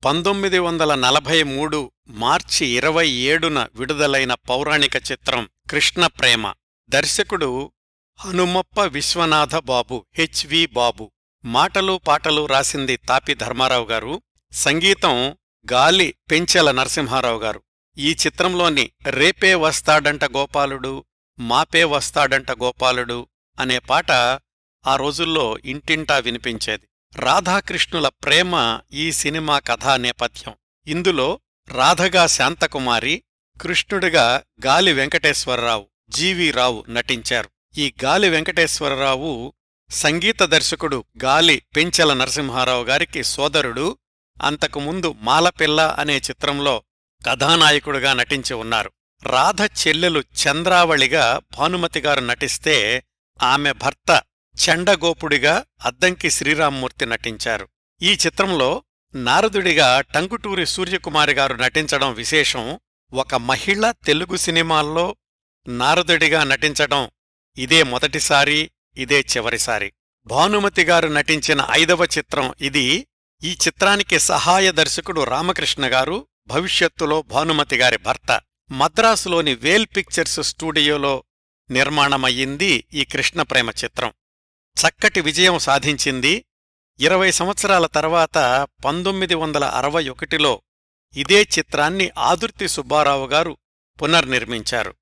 1943 మార్చి 27న విడుదలైన పౌరాణిక చిత్రం కృష్ణప్రేమ. దర్శకుడు హనుమప్ప విశ్వనాథ బాబు, హెచ్.వి. బాబు. మాటలు పాటలు రాసింది తాపి ధర్మారావు గారు. సంగీతం గాలి పెంచెల నరసింహారావు గారు. ఈ చిత్రంలోని రేపే వస్తాడంట గోపాలుడు, మాపే వస్తాడంట గోపాలుడు అనే పాట ఆ రోజుల్లో ఇంటింటా వినిపించేది. రాధాకృష్ణుల ప్రేమ ఈ సినిమా కథా నేపథ్యం. ఇందులో రాధగా శాంతకుమారి, కృష్ణుడిగా గాలి వెంకటేశ్వరరావు, జి.వి. రావు నటించారు. ఈ గాలి వెంకటేశ్వరరావు సంగీత దర్శకుడు గాలి పెంచెల నరసింహారావు గారికి సోదరుడు. అంతకుముందు మాలపిల్ల అనే చిత్రంలో కథానాయకుడిగా నటించి ఉన్నారు. రాధ చెల్లెలు చంద్రావళిగా భానుమతిగారు నటిస్తే ఆమె భర్త చండగోపుడిగా అద్దంకి శ్రీరామ్మూర్తి నటించారు. ఈ చిత్రంలో నారదుడిగా టంగుటూరి సూర్యకుమారిగారు నటించడం విశేషం. ఒక మహిళ తెలుగు సినిమాల్లో నారదుడిగా నటించడం ఇదే మొదటిసారి, ఇదే చివరిసారి. భానుమతిగారు నటించిన 5వ చిత్రం ఇది. ఈ చిత్రానికి సహాయ దర్శకుడు రామకృష్ణగారు, భవిష్యత్తులో భానుమతిగారి భర్త. మద్రాసులోని వేల్ పిక్చర్స్ స్టూడియోలో నిర్మాణమయ్యింది ఈ కృష్ణప్రేమ చిత్రం. చక్కటి విజయం సాధించింది. 20 సంవత్సరాల తర్వాత 1961లో ఇదే చిత్రాన్ని ఆదుర్తి సుబ్బారావు గారు పునర్నిర్మించారు.